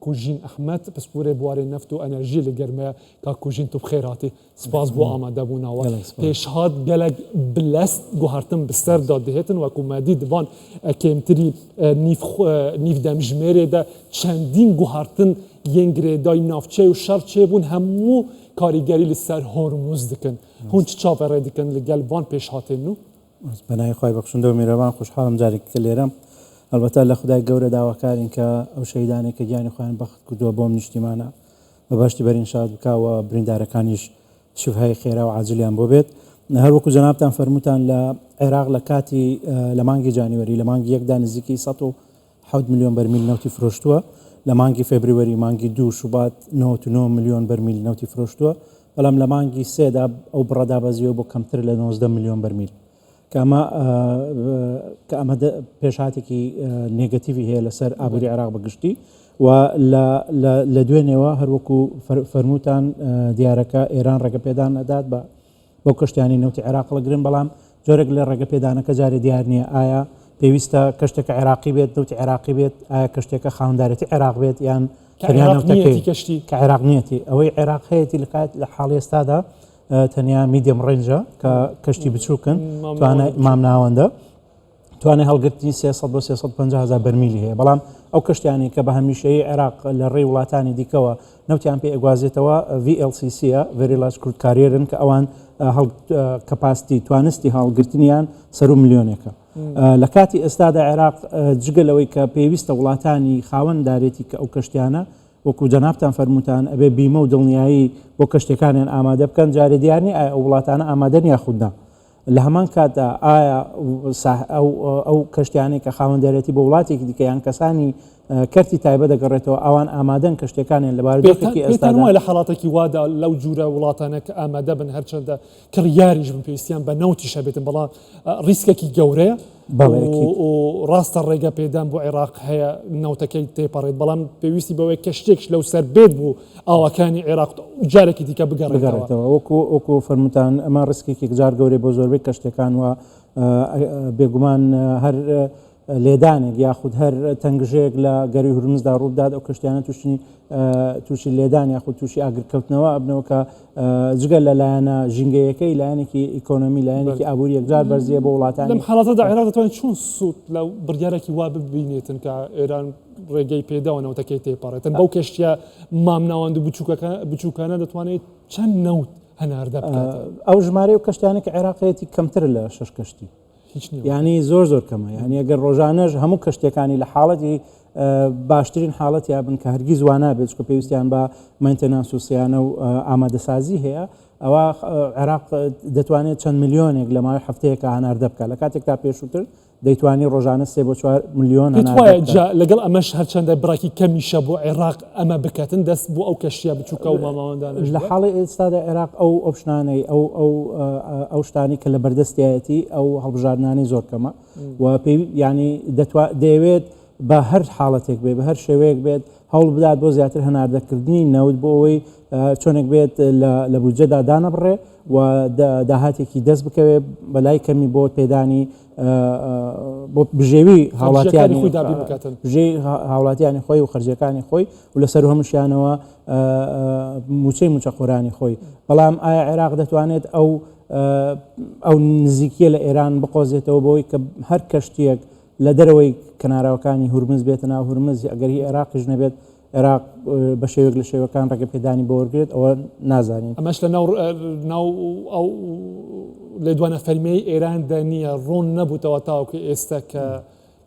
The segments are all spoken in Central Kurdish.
کوژین ئەحمەد پسپورێ بوارێ نەفت و ئەنەرژی لە گەرمەیە کا کوژین تو بخێراتی سپاس بۆ ئامادەبوونەوە پێشهات gelek bilest guhartin bi ser da dihêtin wekû medî divan kêmtirî nîv demjimêrê de çendîn guhartin yên girêdayî navçe û şer çêbûn hemû karîgerî li ser Hormuz dikin hûn çi çaverê dikin li gel van pêşhatên nû بەنای خۆی بەخشندەوە میرەوان خوشحاڵم جارێک کە لێرەم البته لە خدای گەورە داواکارین کە ئەو شەیدانێک کە گیانی خۆیان بەخت کردووە بۆم نیشتیمانە بە باشتی بەرین شاد بکاوە بریندارەکانیش شوفهای خێرا و عاجلیان بۆ بێت هەروەکو جەنابتان فەرمووتان لە عێراق لە کاتی لە مانگی جانیوەری لە مانگی یەکدا نزیکی 107 میلیۆن بەرمیل نەوتی فرۆشتووە لە مانگی فێبریوەری مانگی 2 شوبات 99 میلیۆن بەرمیل نەوتی فرۆشتووە بەڵام لە مانگی 3دا ئەو بڕەدا بەزیەوە بۆ کەمتر لە 19 میلیۆن بەرمیل کە ئەمە پێشهاتێکی نێگەتیڤی هەیە لەسەر ئابووری عێراق بەگشتی و لە دوێنێەوە هەروەکو فەرمووتان دیارەکە ئێران ڕێگەپێدان نەدات بەو کەشتیانی نەوتی عێراق لەگرن بەڵام جۆرێک لە ڕێگەپێدانەکە جارێ دیار نییە ئایا پێویستە کەشتێکە عێراقی بێت نەوتی عێراقی بێت ئایا کەشتێکە خاوەندارەتی عێراق بێت یان کەشتی کە عێراق نیەتی ئەوەی عێراق هەیەی لە حاڵی ئێستادا تەنیا میدیەم ڕێنجە کە کەشتی بچووکن توانای مام ناوەندە توانای هەڵگرتنی 300 بۆ 350 هزار بەرمیلی هەیە بەڵام ئەو کەشتیانی کە بە هەمیشەیی عێراق لە ڕێی وڵاتانی دیکەوە نەوتیان پێ ئەگوازێتەوە VLCC Very Large Crude Carrier کە ئەوان کەپاسیتی توانستی هەڵگرتنیان سەر و ملیۆنێکە لە کاتی ئێستادا عێراق جگەلەوەی کە پێویستە وڵاتانی خاوەنددارێتی کە ئەو کەشتیانە وەکو جەنابتان فەرمووتان ئەبێ بیمە و دڵنیایی بۆ کەشتەکانیان ئامادە بکەن جارێ دیارنی ئایا ئەو وڵاتانە ئامادەن یاخودنا لە هەمان کاتدا ئایا ئەو کەشتیانی کە خاوەنددارێتی بۆ وڵاتێکی دیکەیان کەسانی کەرتی تایبەت دەگەڕێتەوە ئەوان ئامادەن کەشتەکانیان لە بارودۆخێکی ئێستادا لە حاڵاتێکی وادا لەو جوورە وڵاتانە کە ئامادە بن هەرچەندە کڕیاریش بن پێویستیان بە نەوتیشە بێتن بەڵام ریسکێکی گەورەیە ڕاستە ڕێگە پێدان بۆ عێراق هەیە نەوتەکەی تێپەڕێت بەڵام پێویستی بەوەی کەشتێکش لەو سەر بێت بوو ئاواکانی عێراق جارێکی دیکە بگەڕێتەوە وەکو فەرمووتان ئەمە ڕسکێکی جار گەورەی بۆ زۆربەی کەشتەکان وە بێگومان هەر لێدانێک یاخود هەر تەنگژەیەک لە گەری هورمزدا ڕوودات ئەو کەشتیانە تووشی لێدان یاخود تووشی ئاگرکەوتنەوە ئەبنەوە کە جگە لەلایەنە ژینگەیەکەی لایەنێکی ئیکۆنۆمی لایەنێکی ئابووری یەکجار بەرزیە بۆ وڵاتانی لەم حاڵەتەدا عێراق دەتوانێت چۆن سوود لەو بڕیارێکی وا ببینێتن کە ئێران ڕێگەی پێداوە نەوتەکەی تێپەڕێتن بەو کەشتیە مام ناوەند بچووکانە دەتوانێت چەند نەوت هەناردە بکات ئەو ژمارە و کەشتیانە کە عێراقەتی کەمتر لە 6 کەشتی یعنی زۆر کەمە یعنی ئەگەر ڕۆژانەش هەموو کەشتەکانی لە حاڵەتی باشترین حاڵەت یابن کە هەرگیز وانە بێت کە پێویستیان بە مەینتەنانس و سیانە و ئامادەسازی هەیە ئەوە عێراق دەتوانێت چەند میلیۆنێک لە ماوەی هەفتەیەکە هەناردە بکات لە کاتێکتا پێشووتر دەیتوانی ڕۆژانە 3 بۆ 4 میلیۆن لەگەڵ ئەمەش هەرچەندە بڕاکی کەمیشە بۆ عێراق ئەمە بکاتن دەست بۆ ئەو کەشتیە بچووکە و ماماوەندانش لە حاڵی ئێستادا عێراق ئەو ئۆپشنانەی ئەو شتانی کە لە بەردەستایەتی ئەو هەڵبژاردنانی زۆر کەمە و ینی دەیەوێت بە هەر حاڵەتێک بێت بە هەر شێوەیەک بێت هەوڵ بدات بۆ زیاتر هەناردەکردنی نەوت بۆ ئەوەی چۆنێک بێت لە بودجەدا دانەبڕێ و داهاتێکی دەست بکەوێت بەلای کەمی بۆ پێدانی بۆ بژێوی هاوڵاتیانی خۆی و خەرجەکانی خۆی و لەسەر هەمووشیانەوە موچەخۆرانی خۆی بەڵام ئایا عێراق دەتوانێت ئەو نزیکیە لە ئێران بقۆزێتەوە بۆی کە هەر کەشتێک لە دەرەوەی کەناراوەکانی هورمز بێتە ناو هورمز ئەگەری عێراقیش نەبێت عێراق بە شێوێک لە شێوەکان ڕێگەپێدانی بۆ وەرگێت ئەوە نازانین ئەمەش لە ناو ئەو لێدوانە فەرمیەی ئێراندا نییە ڕۆن نەبووتەوە تاوکە ئێستا کە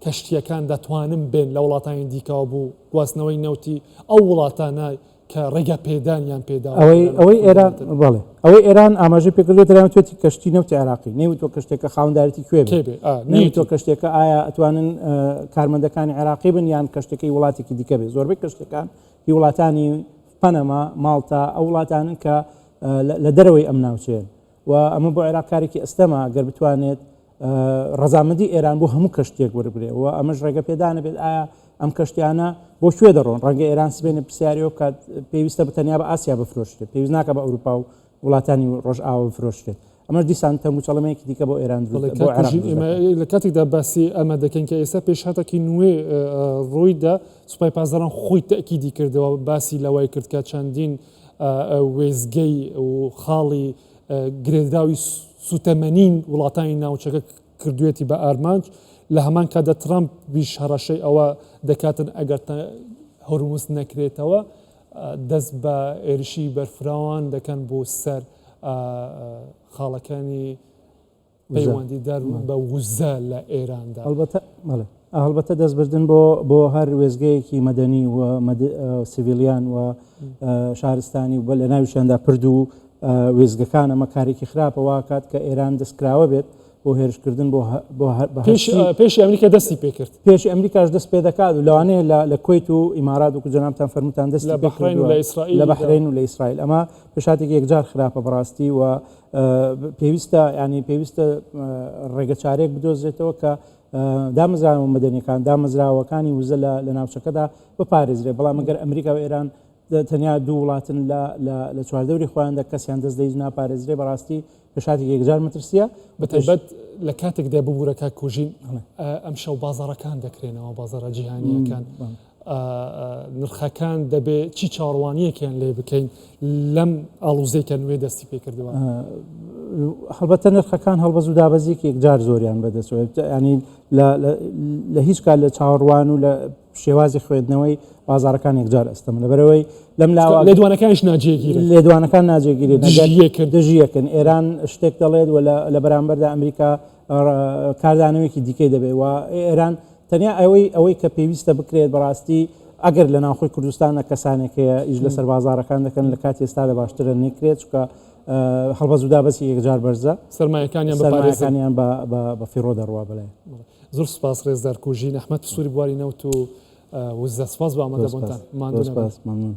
کەشتیەکان دەتوانن بێن لە وڵاتانی دیکەوە بوو گواستنەوەی نەوتی ئەو وڵاتانە کە ڕێگە پێدانیان پێدا ئەوەی ئێران بڵێ ئەوەی ئێران ئاماژە پێکردوێت توێتی کەشتی نەوتی عێراقی نەیوتۆ کەشتێکە خاوەنددارەتی کوێ نەیوتۆ کەشتێکە ئایا ئەتوانن کارمەندەکانی عێراقی بن یان کەشتەکەی وڵاتێکی دیکە بێت زۆربەی کەشتەکان هی وڵاتانی پەنەما ماڵتا ئەو وڵاتانن کە لە دەرەوەی ئەم ناوچێن و ئەمە بۆ عێراق کارێکی ئەستەما گەر بتوانێت ڕەزامەندی ئێران بۆ هەموو کەشتێک وەربرێ و ئەمەش ڕێگە پێدانە بێت ئایا ئەم کەشتیانە بۆ کوێ دەڕۆن ڕەنگە ئێران سبێنە پرسیاریەوە کات پێویستە بەتەنیا بە ئاسیا بفرۆشتێت پێویست ناکە بە ئەوروپا و وڵاتانی ڕۆژئاوا بفرۆشتێت ئەمەش دیسان تەموچەڵەمەیەکی دیکە بۆ ئێران دروست بۆ عێراق دروست دەکات. لە کاتێکدا باسی ئەمە دەکەین کە ئێستا پێشهاتێکی نوێ ڕوویدا سوپای پازەران خۆی تەکیدی کردەوە باسی لەوای کرد کە چەندین وێزگەی و خاڵی گرێدراوی سوتەمەنین وڵاتانی ناوچەکە کردوێتی بە ئارمانج لە هەمان کاتدا ترامپ بیش هەڕەشەی ئەوە دەکاتن ئەگەر هەرموز نەکرێتەوە دەست بە ئێرشی بەرفراوان دەکەن بۆ سەر خاڵەکانی پەیوەندیدار بە وزە لە ئێراندا. هەڵبەتە دەستبردن بۆ هەر وێزگەیەکی مەدەنی و سیڤیلیان و شارستانی و لە ناویشیاندا پرد و وێزگەکان ئەمە کارێکی خراپەوە کات کە ئێران دەستکراوە بێت بۆ هێرشکردن پێشی ئەمریکا دەستی پێکرد پێشی ئەمریکاش دەست پێ دەکات و لەوانەیە لە کوێیت و ئیمارات و جەنابتان فەرموتان دەستی لە بەحرین و لە ئیسرائیل ئەمە پێشاتێک یەکجار خراپە بەڕاستی و پێویستە ڕێگە چارێک بدۆزێتەوە کە دامەزراوە مەدەنیەکان دامەزراوەکانی وزە لە ناوچەکەدا بپارێزرێ بەڵام ئەگەر ئەمریکا و ئێران تەنیا دوو وڵاتن لە چواردەوری خۆیاندا کەسیان دەست دەیز ناپارێزرێ بەڕاستی پێشاتی یەکجار مەترسیە بەتایبەت لە کاتێکدا ببوورەکە کوژین ئەم شەو بازاڕەکان دەکرێنەوە بازاڕە جیهانیەکان نرخەکان دەبێت چی چاڕوانیەکیان لێ بکەین لەم ئاڵوزەیەکە نوێ دەستی پێکردەوە. هەڵبەتە نرخەکان هەڵبەز و دابەزیەکی یەکجار زۆریان بەدەستەوە ینی لە هیچ کات لە چاوەڕوان و لە شێوازی خوێندنەوەی بازارەکان یەکجار ئەستەم لەبەرەوەی لەم لێدوانەکانش ناجێگیرن لێدوانەکان ناجێگیرێت دژیەکن ئێران شتێک دەڵێت و لە بەرامبەردا ئەمریکا کاردانەوەیەکی دیکەی دەبێت و ئێران تەنیا ئەوەی کە پێویستە بکرێت بەڕاستی ئەگەر لە ناوخۆی کوردستانە کەسانێکەیە ئیش لەسەر بازارەکان دەکەن لە کاتی ئێستادا باشترە نەکرێت چکە هەڵبەز و دابەسی یەکجار بەرزە سەرمایەکانیان بە فیڕۆ دەڕوا بڵێ. زۆر سپاس ڕێزدار کوژین ئەحمەد پسووری بواری نەوت و وزە سپاس بە ئامادەبوونتان. ممنون.